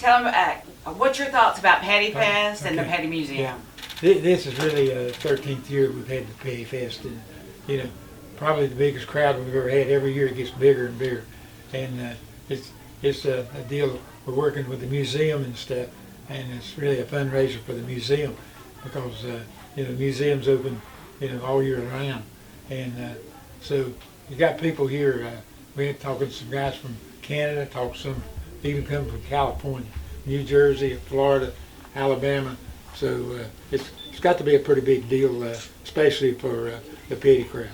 Tell them, what's your thoughts about Patty Fest and the Okay. Patty Museum? Yeah, this is really a 13th year we've had the Patty Fest, and you know, probably the biggest crowd we've ever had. Every year it gets bigger and bigger, and it's a deal. We're working with the museum and stuff, and it's really a fundraiser for the museum because you know, the museum's open, you know, all year round, and so you got people here. We had talking to some guys from Canada, talked to some even come from California, New Jersey, Florida, Alabama. So it's got to be a pretty big deal, especially for the Petty crowd.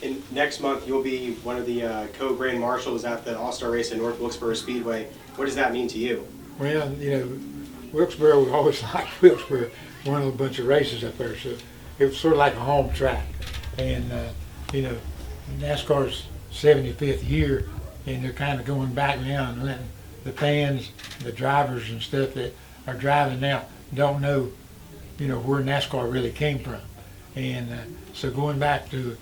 And next month you'll be one of the co-grand marshals at the All-Star race at North Wilkesboro Speedway. What does that mean to you? Well, you know, Wilkesboro, we always liked Wilkesboro, won a bunch of races up there, so it was sort of like a home track. And you know, NASCAR's 75th year, and they're kind of going back now and letting the fans, the drivers and stuff that are driving now don't know, you know, where NASCAR really came from. And so going back to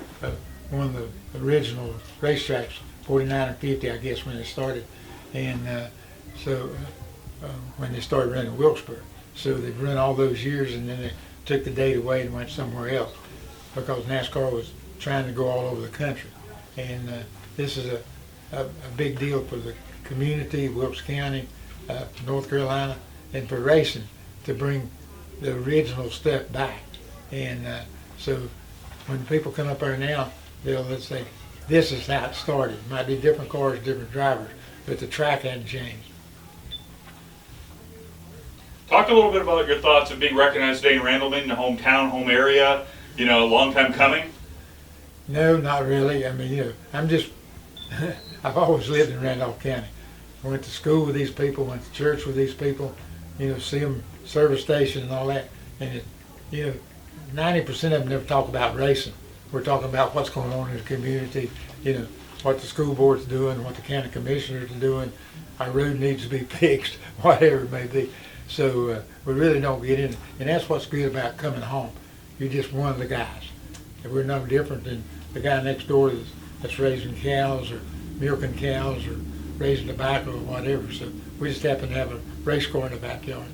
one of the original racetracks, 49 or 50, I guess, when it started, and so when they started running Wilkesboro. So they've run all those years, and then they took the date away and went somewhere else because NASCAR was trying to go all over the country. And this is a big deal for the community, Wilkes County, North Carolina, and for racing to bring the original stuff back. And so when people come up there now, let's say, this is how it started. It might be different cars, different drivers, but the track hadn't changed. Talk a little bit about your thoughts of being recognized today in Randleman, the hometown, home area, you know, a long time coming. No, not really. I mean, you know, I'm just, I've always lived in Randolph County. I went to school with these people, went to church with these people, you know, see them service station and all that. And, you know, 90% of them never talk about racing. We're talking about what's going on in the community, you know, what the school board's doing, what the county commissioners are doing, our road needs to be fixed, whatever it may be. So we really don't get in. And that's what's good about coming home. You're just one of the guys. And we're no different than the guy next door that's raising cows or milking cows or raising tobacco or whatever. So we just happen to have a race car in the backyard.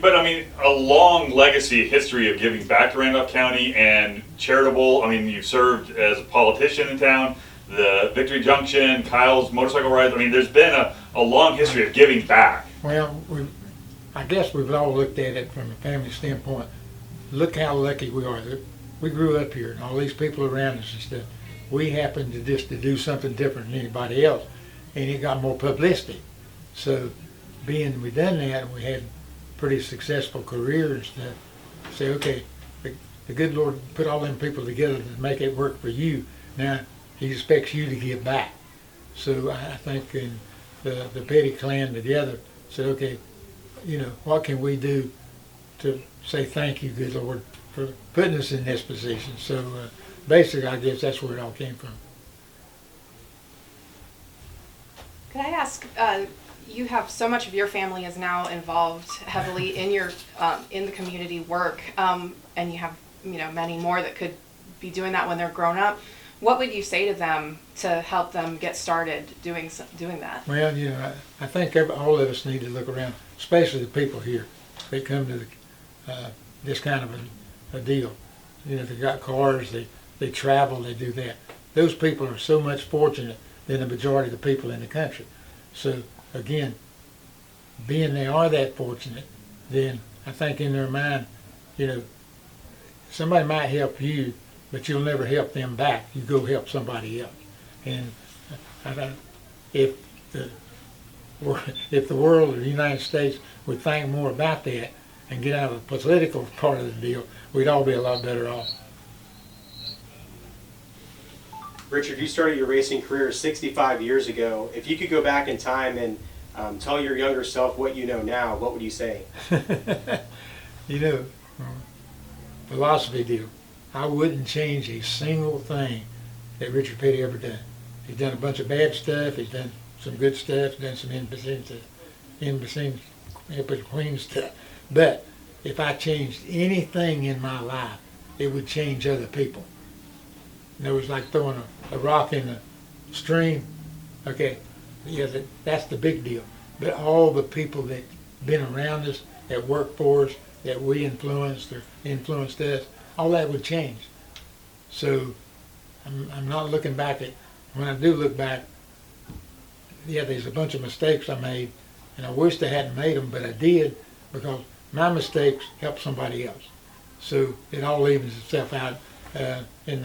But I mean, a long legacy history of giving back to Randolph County and charitable. I mean, you've served as a politician in town, the Victory Junction, Kyle's motorcycle rides. I mean, there's been a long history of giving back. Well, I guess we've all looked at it from a family standpoint. Look how lucky we are. We grew up here, and all these people around us and stuff. We happened to do something different than anybody else, and it got more publicity. So, being we done that, and we had a pretty successful career and stuff, say, okay, the good Lord put all them people together to make it work for you. Now, He expects you to give back. So I think in the Petty clan together said, okay, you know, what can we do to say thank you, good Lord, for putting us in this position? So basically, I guess that's where it all came from. Could I ask, you have so much of your family is now involved heavily in your in the community work, and you have, you know, many more that could be doing that when they're grown up. What would you say to them to help them get started doing that? Well, you know, I think all of us need to look around, especially the people here. They come to this kind of a deal. You know, they got cars, they travel, they do that. Those people are so much fortunate than the majority of the people in the country. So again, being they are that fortunate, then I think in their mind, you know, somebody might help you, but you'll never help them back. You go help somebody else. And I think if the world or the United States would think more about that and get out of the political part of the deal, we'd all be a lot better off. Richard, you started your racing career 65 years ago. If you could go back in time and tell your younger self what you know now, what would you say? You know, philosophy deal. I wouldn't change a single thing that Richard Petty ever done. He's done a bunch of bad stuff. He's done some good stuff. He's done some in-between stuff. But if I changed anything in my life, it would change other people. And it was like throwing a rock in the stream. Okay, yeah, that's the big deal. But all the people that been around us, that work for us, that we influenced or influenced us, all that would change. So I'm not looking back at, when I do look back, yeah, there's a bunch of mistakes I made, and I wished I hadn't made them, but I did, because my mistakes helped somebody else. So it all evens itself out in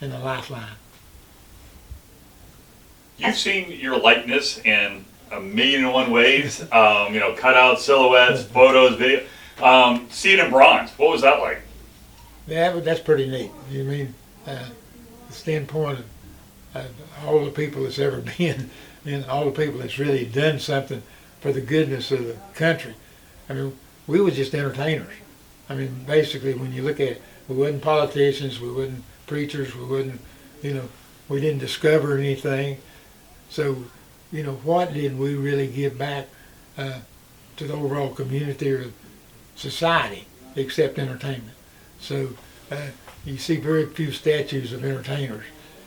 the lifeline. You've seen your likeness in 1,000,001 ways. Cutouts, silhouettes, photos, video. See it in bronze. What was that like? That's pretty neat. You mean the standpoint of all the people that's ever been, and all the people that's really done something for the goodness of the country. I mean, we were just entertainers. I mean, basically, when you look at it, we wasn't politicians, we wasn't preachers, we wasn't, we didn't discover anything. So, what did we really give back to the overall community or society except entertainment? So, you see very few statues of entertainers.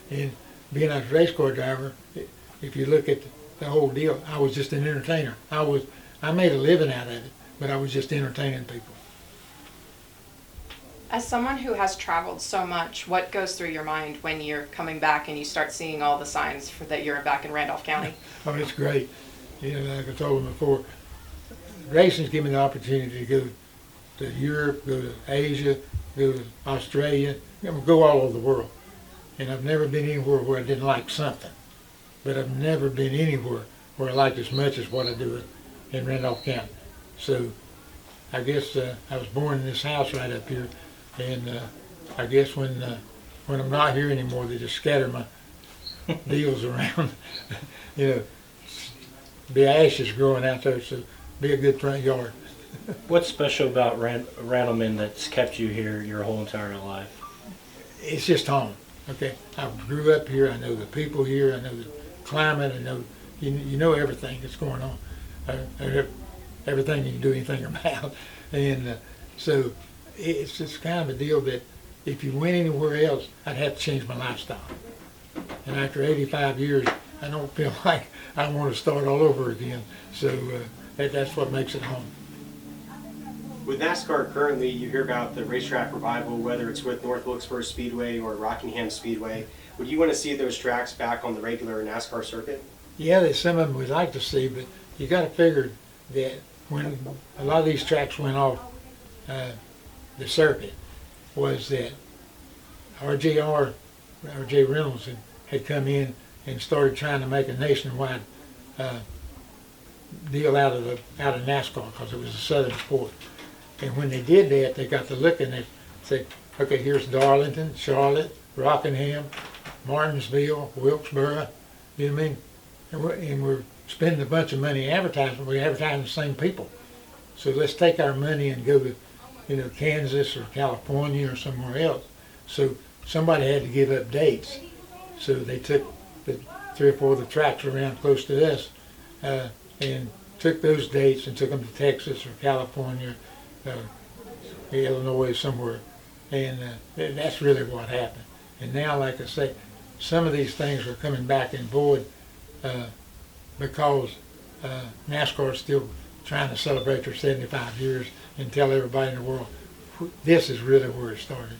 And being a race car driver, if you look at the whole deal, I was just an entertainer. I made a living out of it, but I was just entertaining people. As someone who has traveled so much, what goes through your mind when you're coming back and you start seeing all the signs that you're back in Randolph County? Oh, it's great. Like I told them before, racing's given me the opportunity to go to Europe, go to Asia, go to Australia, go all over the world. And I've never been anywhere where I didn't like something. But I've never been anywhere where I liked as much as what I do in Randolph County. So I guess I was born in this house right up here. And I guess when I'm not here anymore, they just scatter my deals around. Be ashes growing out there, so be a good front yard. What's special about Randleman that's kept you here your whole entire life? It's just home. Okay, I grew up here. I know the people here. I know the climate. I know you know everything that's going on. Everything you can do anything about, and so. It's just kind of a deal that if you went anywhere else, I'd have to change my lifestyle. And after 85 years, I don't feel like I want to start all over again. So that's what makes it home. With NASCAR currently, you hear about the racetrack revival, whether it's with North Wilkesboro Speedway or Rockingham Speedway. Would you want to see those tracks back on the regular NASCAR circuit? Yeah, there's some of them we'd like to see, but you got to figure that when a lot of these tracks went off, the circuit was that R.J. Reynolds had come in and started trying to make a nationwide deal out of NASCAR because it was a southern sport. And when they did that, they got to looking and said, okay, here's Darlington, Charlotte, Rockingham, Martinsville, Wilkesboro. You know what I mean? And we're spending a bunch of money advertising. We're advertising the same people. So let's take our money and go to Kansas or California or somewhere else. So somebody had to give up dates. So they took the 3 or 4 of the tracks around close to us and took those dates and took them to Texas or California, Illinois, somewhere. And that's really what happened. And now, like I say, some of these things are coming back in void because NASCAR is still trying to celebrate their 75 years and tell everybody in the world, this is really where it started.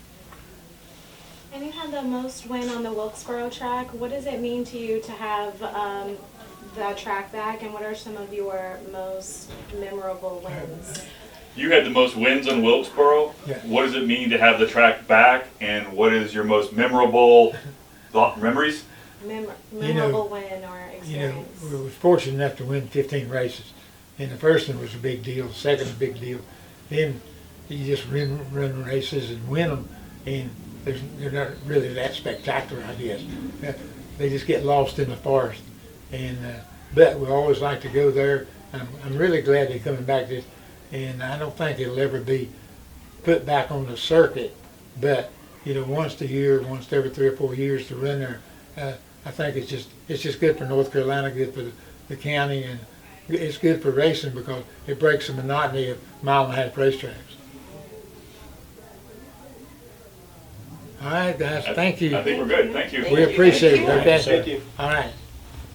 And you had the most win on the Wilkesboro track. What does it mean to you to have that track back, and what are some of your most memorable wins? You had the most wins on Wilkesboro. Yeah. What does it mean to have the track back, and what is your most memorable memories? Memorable win or experience? We were fortunate enough to win 15 races. And the first one was a big deal, the second was a big deal. Then you just run races and win them, and they're not really that spectacular, I guess. They just get lost in the forest. And but we always like to go there. I'm really glad they're coming back this, and I don't think it'll ever be put back on the circuit. But once a year, once every 3 or 4 years to run there, I think it's just good for North Carolina, good for the county, and it's good for racing because it breaks the monotony of 1.5-mile racetracks. All right, guys, thank you. I think we're good. Thank you. We appreciate it, okay? Thank you. All right.